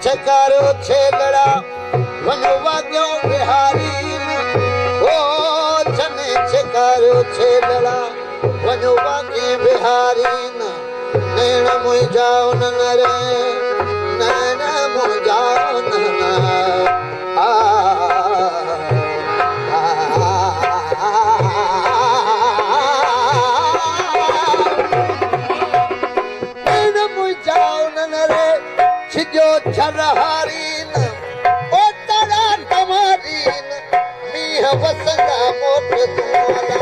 छकारो छेलड़ा वनवा क्यों बिहारी ओ छने छकारो छेलड़ा वनवा के बिहारी नैन मुझाओ नरे नैन मुझाओ नैन मुझाओ नरे छिजो छरहारीन ओ तड़ा तमारीन मीह वसंदा मोट दुआला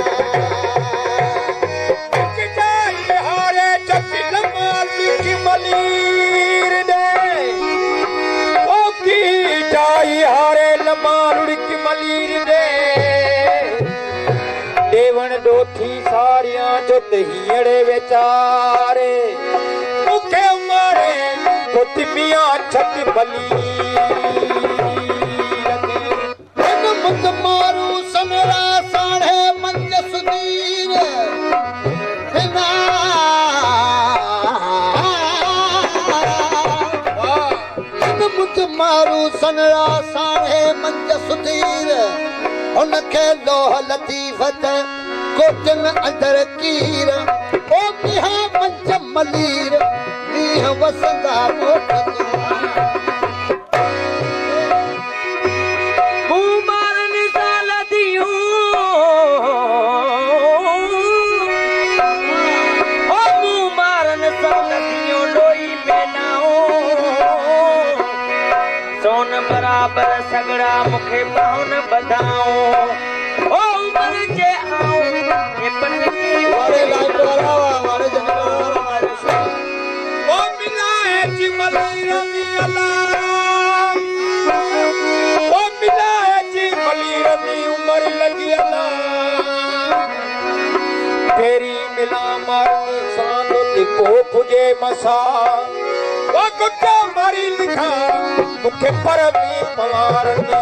जाई हारे चटिल माली की मलीर दे ओ की जाई हारे लमालुड़ की मलीर दे देवण डोठी सारियां जो दहीड़े बेचारे मुखे मारे तिमिया छत बली मुझ मारू सनरा साढ़े मंज सुदीर मुझ मारू सनरा साढ़े मंज सुदीर उनखे लोह लतीफ़त कोटन अंदर कीर ओ किहा मंज मलीर मीह वसंदा मोट मारन साल दियूं ओ मारन साल दियूं लोई बेनाओ सोन बराबर सगड़ा मुखे पाउन बधाओ ओ मर जे आओ ये पन की वारे लाइट वाला वारे जनगण ओ मिलाए जी मलीर दी अल्लाह ओ मिलाए जी मलीर दी उमर लगी अल्लाह तेरी मिला मारनी सांदो ती को पुजे मसा ओ गुट्टा मारी लिखा मुखे परवी पवारनी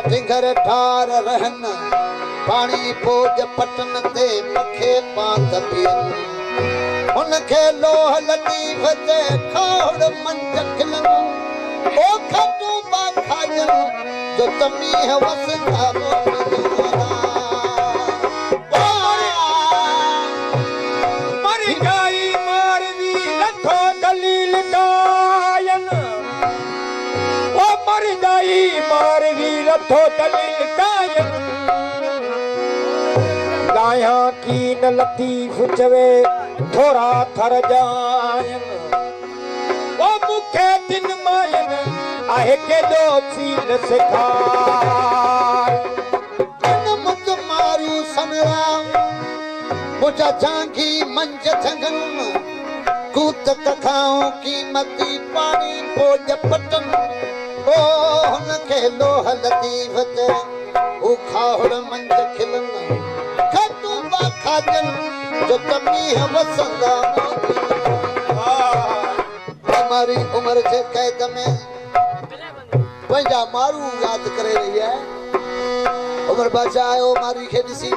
ढिंगर ठार रहन पानी पोज पटन ते मखे पांत पियन उनखे लोह लतीफ़ ते खाड़ मंज खिलन ओ खटू बा खाजन जो तमीह वसंदा मोट मरी गई मारवी लथो दलील गायन ओ मर गई मारवी लथो दलील गायन गाया की न लतीफ चवे थोड़ा थर जायन ओ मुखे दिन मायन आहे के दो सील सिखार मुझ मारू सनरा मुझा जांगी मंज झंगन कूत कखाऊं कीमती पानी पोज पटन ओ हुनखे लोह लतीफ़ ते हू खाड़ मंज खिलन खटू बा खाजन जो तमीह वसंदा हमारी उम्र जे कैद में पंहिंजा मारू याद करे रही है उमर बादशाह आयो मारी खे ॾिसी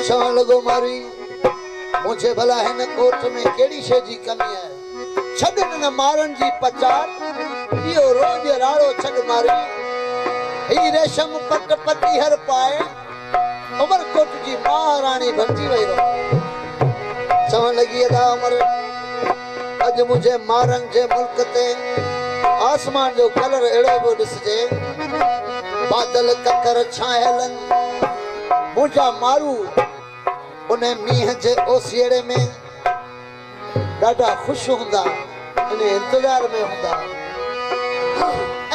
चवण लॻो मारी मुझे भला हिन कोट में कहिड़ी शइ जी कमी आहे छॾ हिन मारन जी पचार इहो रोज राड़ो छॾ मारी ही रेशम पट पटी हर पाए उमरकोट जी महारानी बणजी वई रहो चवण लॻी अदा उमर अॼु मुझे मारन जे मुल्क ते आसमान जो कलर एड़ो बो दिसजे बादल ककर छायलन मुझा मारू उन्हें मीह जे ओसियड़े में ॾाढा खुश हुंदा इन इंतजार में हुंदा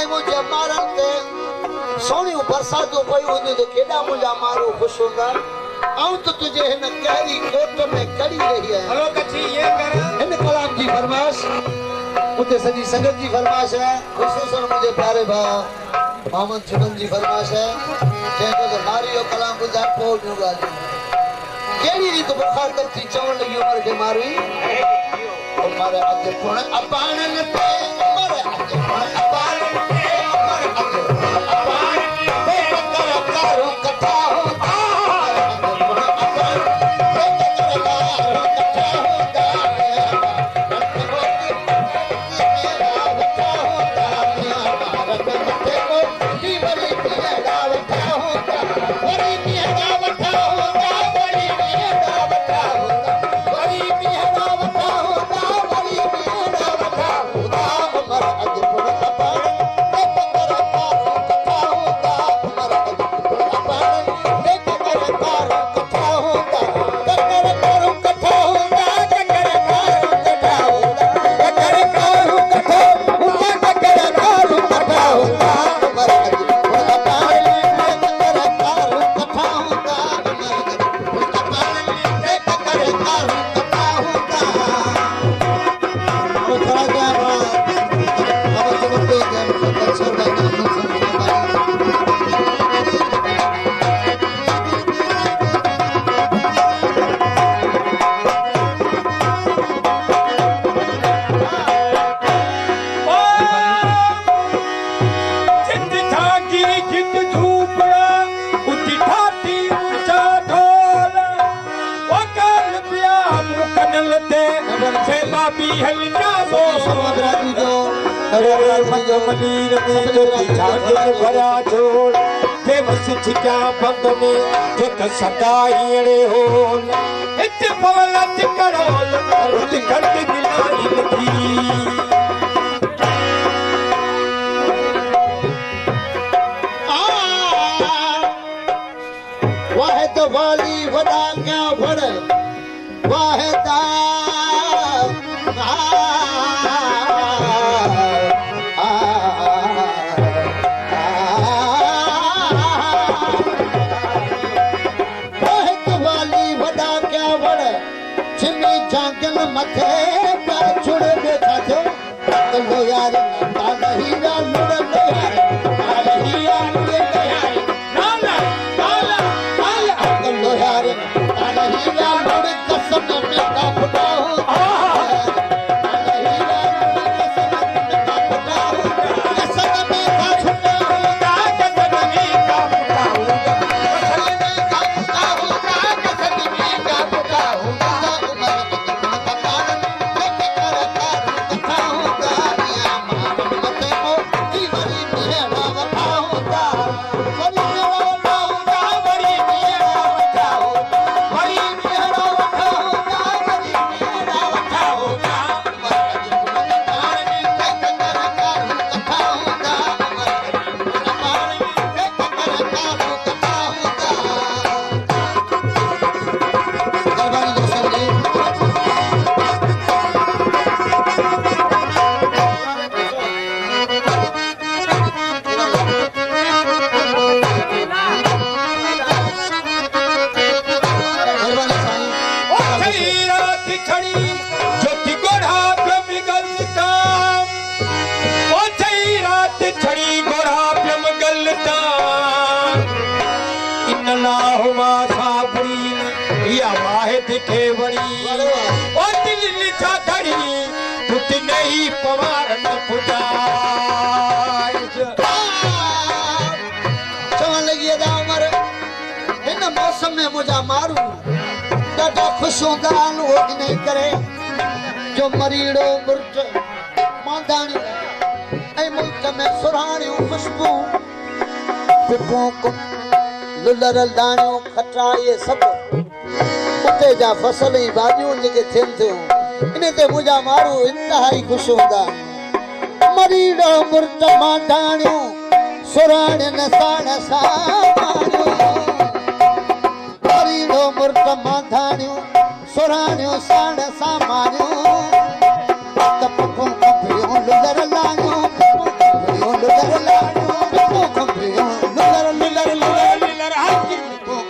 ऐं मुझे मारन ते सोनियूं बरसातूं पई हूंदियूं त केॾा मुंहिंजा मारू खुश हुंदा आऊं त तुझे हिन कहिड़ी कोट में कड़ी रही है हलो कच्छी ये कर हिन कलाम जी फरमाइश उते सॼी संगत जी फरमाइश है ख़ुसूसन मुंहिंजे प्यारे भाउ मोहम्मद जुगन जी फरमाइश है जंहिंजो त मारी जो कलाम ॿुधाए पोइ ॿियूं ॻाल्हियूं कहिड़ी रीति बुखार थी चवण लॻी उमर खे मारवी उमर अॼु पुण अबाणन ते उमर अॼु पुण अबाणन ते उमर अॼु पुण अबाणन ते कर करो कथा होता अॼु पुण अबाणन ते कर करो कथा होता सदा हीअड़े हो हिते पवलत करोल रुत घट गिलाई लगी वाहिद वाली वॾा क्या वण वाहिदा मथे छुड़ बैठा थे तो यार नहीं ना मुड़ यार नहीं यार मुड़ यार नाला नाला नाला तो यार नहीं ना मुड़ कसम में का फटा हो नहीं यार कसम में का फटा हो कसम में का फटा हो कसम में का फटा हो कसम में का फटा हो मौसम में मुझा मारू ॾाढा खुश हूंदा आहिनि उहो इन करे जो मरीड़ो मुर्ट मांदाणी ऐं मुल्क में सुराणियूं खुशबू पिपूं लुलर दाणियूं खटा इहे सभु उते जा फसल ई भाॼियूं जेके थियनि थियूं इन ते मुंहिंजा माण्हू इंतिहाई ख़ुशि हूंदा मरीड़ो मुर्त मांधाणियूं सुराणियुनि साण सामाणियूं मरीड़ो मुर्त मांधाणियूं सुराणियूं साण सामाणियूं कपड़ियूं कपड़ियूं लुलर लाणियूं कपड़ियूं लुलर लाणियूं कपड़ियूं लुलर लुलर लुलर लुलर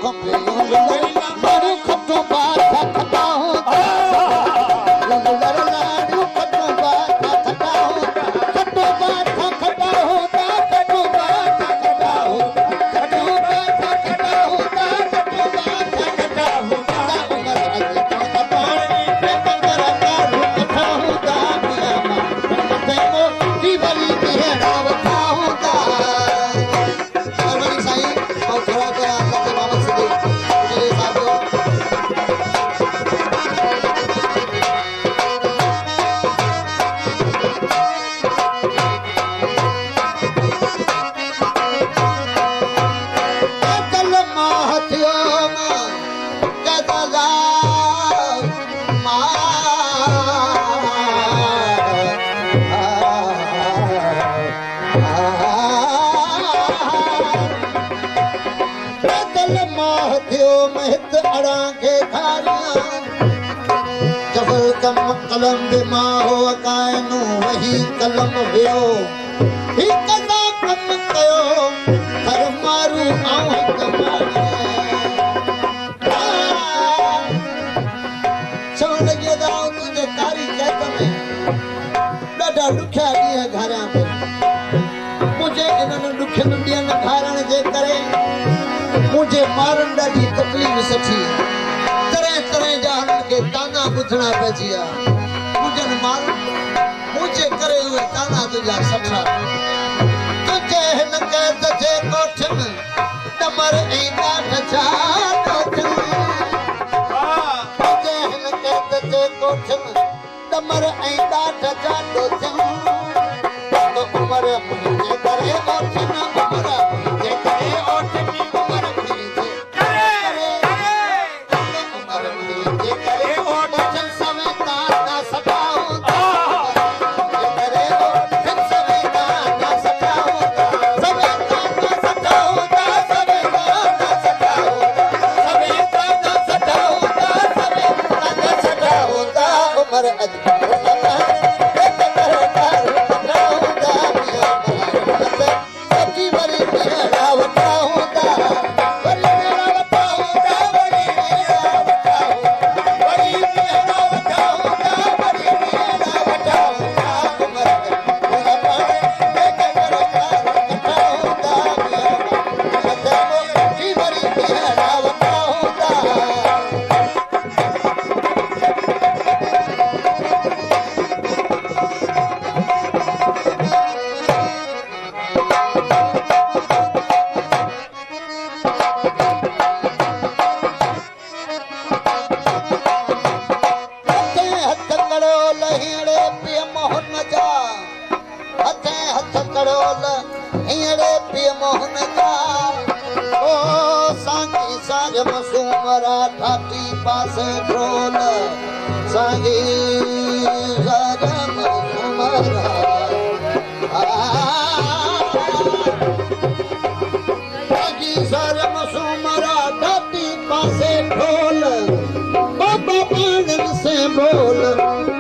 कपड़ियूं लुलर मारू खटो बात खटाऊं लुलर लाणियूं खटो बात खटाऊं खटो बात खटाऊं खटो बात खटाऊं खटो बात खटाऊं खटो बात खटाऊं उमर अज तो पानी पे कंदर कारू खटाऊं मिया मां तेमो की बली भेड़ा वठाऊं और बड़ी साईं और थोड़ा के आंसर के बाबत से मेरे साथियों कल माहथियो मां कदला कल माहथियो महत अड़ांगे थारियां जबल कम कलम बे माहो कायनो वही कलम वियो ही कदा कम कयो हर मारू आऊं हिक मारी चवण लॻी त आऊं तुंहिंजे कारी कैद में ॾाढा ॾुखिया ॾींहं घारियां पियो मुंहिंजे इन्हनि ॾुखियनि ॾींहंनि घारण जे करे मुंहिंजे मारनि ॾाढी तकलीफ़ सठी तरह तरह जा हुननि खे ताना ॿुधणा पइजी विया मुंहिंजनि मारनि मुंहिंजे करे उहे ताना तुंहिंजा सठा तुंहिंजे हिन कैद जे कोठिन डमर ऐं ॾाढ छा तुंहिंजे हिन कैद जे कोठिन डमर ऐं ॾाढ छा उमर मुंहिंजे करे ओठिन उमर मुंहिंजे करे ओठिन उमर मुंहिंजे उमर मुंहिंजे करे ओठिन सवेता ना सटाऊं मुंहिंजे करे ओठिन सवेता ना सटाऊं सवेता ना सटाऊं सवेता ना सटाऊं सवेता ना सटाऊं सवेता ना सटाऊं उमर अज ठाठी पासे ढोल सांगी गरम उमरा सांगी गरम सुमरा ठाठी पासे ढोल बाबा आनंद से बोल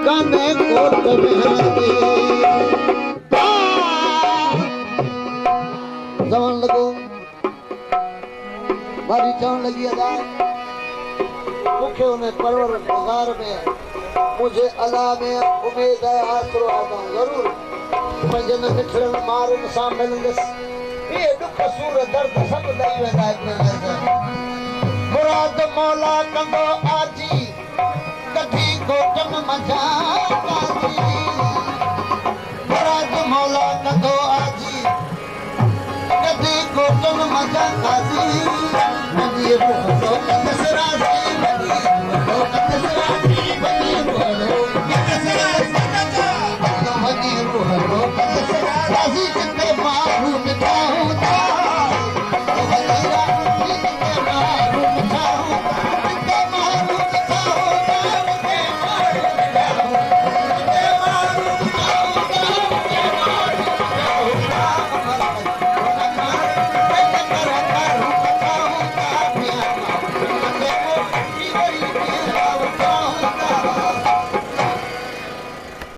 गाने कोट मेहंदी जवन लगो मारी चवण लगी अदा मुखे उन्हें परवर बाजार में मुझे अल्लाह में उम्मीद है आसरो आता हूँ जरूर मैं जन मिठड़न मारन सां मिलंदस ये दुख सूर दर्द सब ॾेई वेंदा मुराद मौला कंदो आजी कढी घोटन मजा काजी मुराद मौला कंदो आजी कढी घोटन मजा काजी मुझे बुख तो कसरा